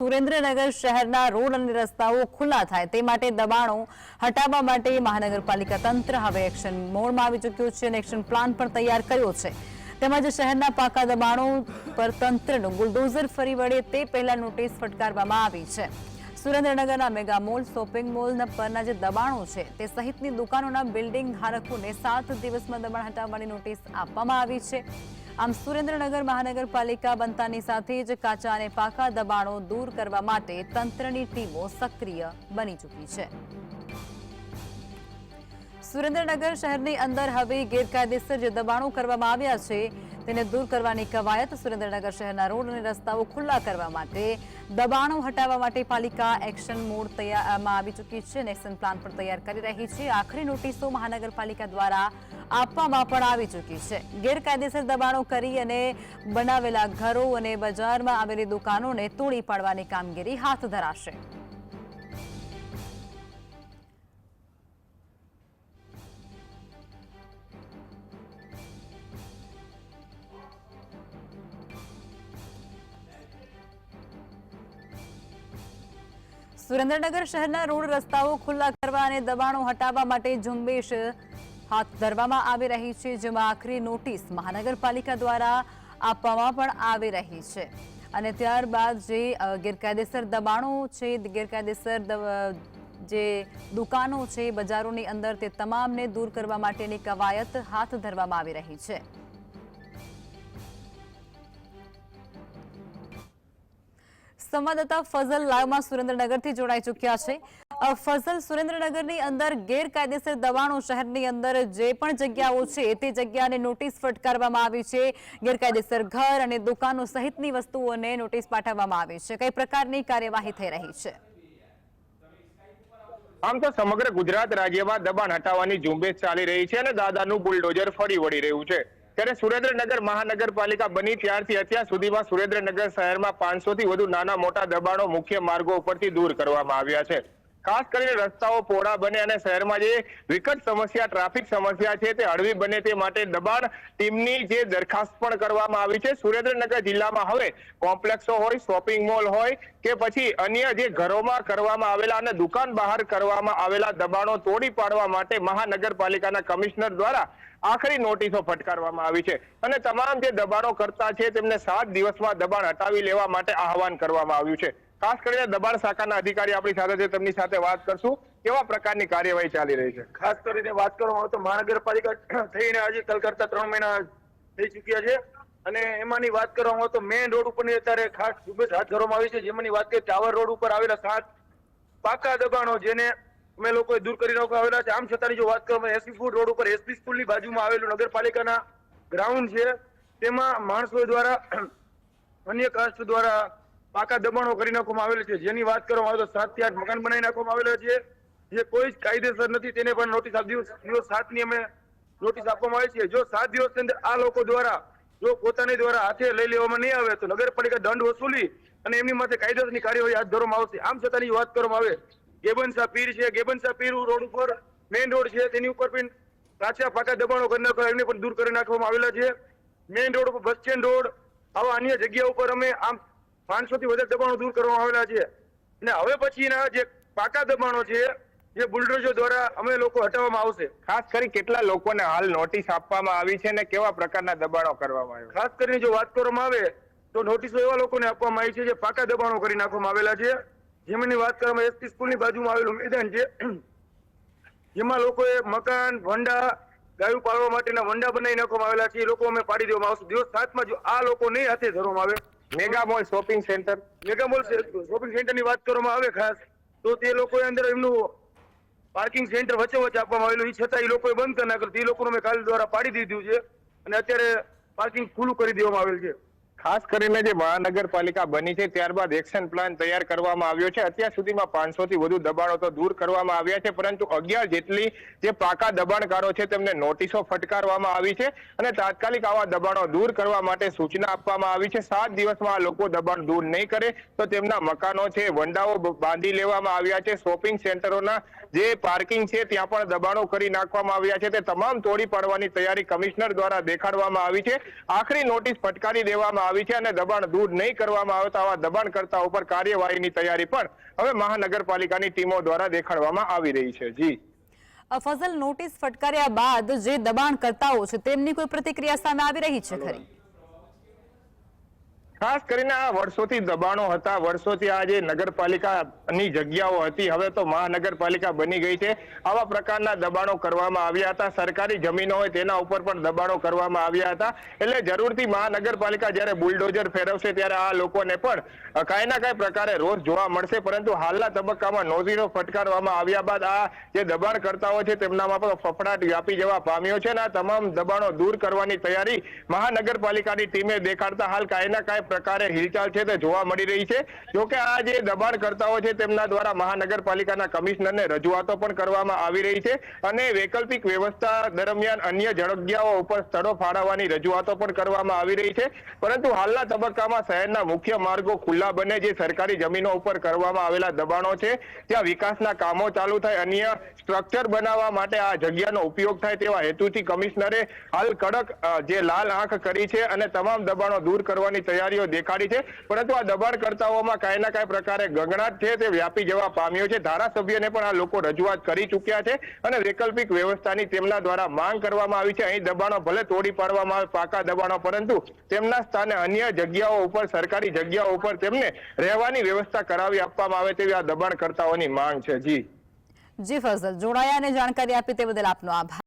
સુરેન્દ્રનગર શહેરના રોડ અને રસ્તાઓ ખુલ્લા થાય તે માટે દબાણો હટાવવા માટે મહાનગરપાલિકા તંત્ર હવે એક્શન મોડમાં આવી ચૂક્યું છે અને એક્શન પ્લાન પણ તૈયાર કર્યો છે। તેમજ શહેરના પાકા દબાણો પર તંત્રનું બુલડોઝર ફરી વળે તે પહેલા નોટિસ ફટકારવામાં આવી છે। સુરેન્દ્રનગરના મેગા મોલ, શોપિંગ મોલ પરના જે દબાણો છે તે સહિતની દુકાનોના બિલ્ડિંગ ધારકોને 7 દિવસમાં દબાણ હટાવવાની નોટિસ આપવામાં આવી છે। આમ સુરેન્દ્રનગર મહાનગરપાલિકા બનતાની સાથે જ કાચા અને પાકા દબાણો દૂર કરવા માટે તંત્રની ટીમો સક્રિય બની ચૂકી છે। સુરેન્દ્રનગર શહેરની અંદર હવે ગેરકાયદેસર જે દબાણો કરવામાં આવ્યા છે તેને દૂર કરવાની કવાયત સુરેન્દ્રનગર શહેરના રોડ અને રસ્તાઓ ખુલ્લા કરવા માટે દબાણો હટાવવા માટે પાલિકા એક્શન મોડ તૈયારમાં આવી ચૂકી છે અને એક્શન પ્લાન પણ તૈયાર કરી રહી છે। આખરી નોટિસો મહાનગરપાલિકા દ્વારા આપવામાં પણ આવી ચૂકી છે। ગેરકાયદેસર દબાણો કરી અને બનાવેલા ઘરો અને બજારમાં આવેલી દુકાનોને તોડી પાડવાની કામગીરી હાથ ધરાશે। સુરેન્દ્રનગર શહેરના રોડ રસ્તાઓ ખુલ્લા કરવા અને દબાણો હટાવવા માટે ઝુંબેશ હાથ ધરવામાં આવી રહી છે, જેમાં આખરી નોટિસ મહાનગરપાલિકા દ્વારા આપવામાં પણ આવી રહી છે અને ત્યારબાદ જે ગેરકાયદેસર દબાણો છે, ગેરકાયદેસર જે દુકાનો છે બજારોની અંદર તે તમામને દૂર કરવા માટેની કવાયત હાથ ધરવામાં આવી રહી છે। સંવાદદાતા ફઝલ લાઈવમાં સુરેન્દ્રનગરથી જોડાઈ ચૂક્યા છે। ફઝલ, સુરેન્દ્રનગરની અંદર ગેરકાયદેસર દબાણો શહેરની અંદર જે પણ જગ્યાઓ છે તે જગ્યાને નોટિસ ફટકારવામાં આવી છે। ગેરકાયદેસર ઘર અને દુકાનો સહિતની વસ્તુઓને નોટિસ પાઠવવામાં આવી છે। કઈ પ્રકારની કાર્યવાહી થઈ રહી છે? આમ તો સમગ્ર ગુજરાત રાજ્યમાં દબાણ હટાવવાની ઝુંબેશ ચાલી રહી છે અને દાદાનું બુલડોઝર ફરી વળી રહ્યું છે। ત્યારે સુરેન્દ્રનગર મહાનગરપાલિકા બની ત્યારથી અત્યાર સુધીમાં સુરેન્દ્રનગર શહેરમાં 500 થી વધુ નાના મોટા દબાણો મુખ્ય માર્ગો ઉપરથી દૂર કરવામાં આવ્યા છે। ખાસ કરીને રસ્તાઓ પહોળા બને અને શહેરમાં જે વિકટ સમસ્યા ટ્રાફિક સમસ્યા છે તે હળવી બને તે માટે દબાણ ટીમની જે દરખાસ્ત પણ કરવામાં આવી છે। સુરેન્દ્રનગર જિલ્લામાં હવે કોમ્પ્લેક્સો હોય, શોપિંગ મોલ હોય કે પછી અન્ય જે ઘરોમાં કરવામાં આવેલા અને દુકાન બહાર કરવામાં આવેલા દબાણો તોડી પાડવા માટે મહાનગરપાલિકાના કમિશનર દ્વારા આખરી નોટિસો ફટકારવામાં આવી છે અને તમામ જે દબાણો કરતા છે તેમને 7 દિવસમાં દબાણ હટાવી લેવા માટે આહવાન કરવામાં આવ્યું છે। ખાસ કરીને દબાણ શાખાના અધિકારી આપણી સાથે છે, તેમની સાથે વાત કરશું કેવા પ્રકારની કાર્યવાહી ચાલી રહી છે। ખાસ કરીને વાત કરવામાં આવે તો મહાનગરપાલિકા થઈને આજે કલ કરતા 3 મહિના થઈ ચૂક્યા છે અને એમાંની વાત કરવામાં આવે તો મેઇન રોડ ઉપરની અત્યારે ખાસ ઝુંબેશ હાથ ધરવામાં આવી છે। જેમાંની વાત કરીએ ટાવર રોડ ઉપર આવેલા 7 પાકા દબાણો જેને અમે લોકોએ દૂર કરી નાખવા આવેલા છે। આમ છતાંની જો વાત કરવામાં એસપી ફૂડ રોડ ઉપર એસપી સ્કૂલની બાજુમાં આવેલું નગરપાલિકાના ગ્રાઉન્ડ છે, તેમાં માણસો દ્વારા અન્ય કાસ્ટ દ્વારા પાકા દબાણો કરી નાખવામાં આવેલા છે। જેની વાત કરવામાં આવે તો 7 થી 8 મકાન બનાવી નાખવામાં આવેલા છે, જે કોઈ જ કાયદેસર નથી। તેને પણ નોટિસ દિવસ 7 ની અમે નોટિસ આપવામાં આવી છે। જો 7 દિવસની અંદર આ લોકો દ્વારા જો પોતાની દ્વારા હાથે લઈ લેવામાં નહીં આવે તો નગરપાલિકા દંડ વસૂલી અને એમની માટે કાયદેસરની કાર્યવાહી હાથ ધરવામાં આવશે। આમ છતાંની વાત કરવામાં આવે ગેબનશા પીર છે, ગેબનશા પીર રોડ ઉપર મેઇન રોડ છે, તેની ઉપર પણ કાચા પાકા દબાણો કરી નાખવા એમને પણ દૂર કરી નાખવામાં આવેલા છે। મેઇન રોડ ઉપર બસ સ્ટેન્ડ રોડ આવા અન્ય જગ્યા ઉપર અમે આમ 500 થી વધારે દબાણો દૂર કરવામાં આવેલા છે અને હવે પછીના જે પાકા દબાણો છે જે બુલડોઝર દ્વારા અમે લોકો હટાવવામાં આવશે। ખાસ કરી કેટલા લોકોને હાલ નોટિસ આપવામાં આવી છે અને કેવા પ્રકારના દબાણો કરવામાં આવ્યા? ખાસ કરીને જો વાત કરવામાં આવે તો નોટિસો એવા લોકોને આપવામાં આવી છે જે પાકા દબાણો કરી નાખવામાં આવેલા છે। જેમની વાત કરવામાં એસપી સ્કૂલની બાજુમાં આવેલું મેદાન છે, જેમાં લોકોએ મકાન, વંડા, ગાયું પાળવા માટેના વંડા બનાવી નાખવામાં આવેલા છે, એ લોકો અમે પાડી દેવામાં આવશે। દિવસ 7 માં જો આ લોકો નહીં હાથે ધરવામાં આવે mega mall, shopping centre, mega mall shopping સેન્ટરની વાત કરવામાં આવે ખાસ તો તે લોકોએ અંદર એમનું પાર્કિંગ સેન્ટર વચ્ચે આપવામાં આવેલું, એ છતાં એ લોકોએ બંધ કરી નાખ્યું। તે લોકોને અમે કાલ દ્વારા પાડી દીધું છે અને અત્યારે પાર્કિંગ ખુલ્લું કરી દેવામાં આવેલ છે। ખાસ કરીને જે મહાનગરપાલિકા બની છે ત્યારબાદ એક્શન પ્લાન તૈયાર કરવામાં આવ્યો છે। અત્યાર સુધીમાં 500 થી વધુ દબાણો તો દૂર કરવામાં આવ્યા છે, પરંતુ 11 જેટલી જે પાકા દબાણકારો છે તેમને નોટિસો ફટકારવામાં આવી છે અને તાત્કાલિક આવા દબાણો દૂર કરવા માટે સૂચના આપવામાં આવી છે। 7 દિવસમાં આ લોકો દબાણ દૂર નહીં કરે તો તેમના મકાનો છે, વંડાઓ બાંધી લેવામાં આવ્યા છે। શોપિંગ સેન્ટરોના જે પાર્કિંગ છે ત્યાં પણ દબાણો કરી નાખવામાં આવ્યા છે, તે તમામ તોડી પાડવાની તૈયારી કમિશનર દ્વારા દેખાડવામાં આવી છે। આખરી નોટિસ ફટકારી દેવામાં આવી છે અને દબાણ દૂર નહીં કરવામાં આવે તો આવા દબાણકર્તાઓ ઉપર કાર્યવાહીની તૈયારી પણ હવે મહાનગરપાલિકાની ટીમો દ્વારા દેખાડવામાં આવી રહી છે. જી ફઝલ, નોટિસ ફટકાર્યા બાદ જે દબાણકર્તાઓ છે તેમની કોઈ પ્રતિક્રિયા સામે આવી રહી છે ખરી? ખાસ કરીને આ વર્ષોથી દબાણો હતા, વર્ષોથી આ જે નગરપાલિકાની જગ્યાઓ હતી હવે તો મહાનગરપાલિકા બની ગઈ છે. આવા પ્રકારના દબાણો કરવામાં આવ્યા હતા. સરકારી જમીનો હોય તેના ઉપર પણ દબાણો કરવામાં આવ્યા હતા. એટલે જરૂરથી મહાનગરપાલિકા જ્યારે બુલડોઝર ફેરવશે ત્યારે આ લોકોને પણ કાંઈ ના કાંઈ પ્રકારે રોષ જોવા મળશે. પરંતુ હાલના તબક્કામાં નોટિસો ફટકારવામાં આવ્યા બાદ આ જે દબાણકર્તાઓ છે તેમનામાં પણ ફફડાટ વ્યાપી જવા પામ્યો છે અને આ તમામ દબાણો દૂર કરવાની તૈયારી મહાનગરપાલિકાની ટીમે દેખાડતા હાલ કાંઈ ના કાંઈ પ્રકારે હિલચાલ છે તે જોવા મળી રહી છે. જોકે આ જે દબાણકર્તાઓ છે તેમના દ્વારા મહાનગરપાલિકાના કમિશનરને રજૂઆતો પણ કરવામાં આવી રહી છે અને વૈકલ્પિક વ્યવસ્થા દરમિયાન અન્ય જગ્યાઓ ઉપર સ્થળો ફાળવવાની રજૂઆતો પણ કરવામાં આવી રહી છે. પરંતુ હાલના તબક્કામાં શહેરના મુખ્ય માર્ગો ખુલ્લા બને, જે સરકારી જમીનો ઉપર કરવામાં આવેલા દબાણો છે ત્યાં વિકાસના કામો ચાલુ થાય, અન્ય સ્ટ્રક્ચર બનાવવા માટે આ જગ્યાનો ઉપયોગ થાય તેવા હેતુથી કમિશનરે હાલ કડક જે લાલ આંખ કરી છે અને તમામ દબાણો દૂર કરવાની તૈયારીઓ દેખાડી છે. પરંતુ આ દબાણકર્તાઓમાં કાંઈ ના કાંઈ પ્રકારે ગગડાટ છે તે વ્યાપી જવા પામ્યો છે. ધારાસભ્યને પણ આ લોકો રજૂઆત કરી ચૂક્યા છે અને વૈકલ્પિક વ્યવસ્થાની તેમના દ્વારા માંગ કરવામાં આવી છે. અહીં દબાણો ભલે તોડી પાડવામાં આવે, પાકા દબાણો, પરંતુ તેમના સ્થાને અન્ય જગ્યાઓ ઉપર, સરકારી જગ્યાઓ ઉપર તેમને રહેવાની વ્યવસ્થા કરાવી આપવામાં આવે તેવી આ દબાણકર્તાઓની માંગ છે. જી ફઝલ, જોડાયા અને જાણકારી આપી તે બદલ આપનો આભાર.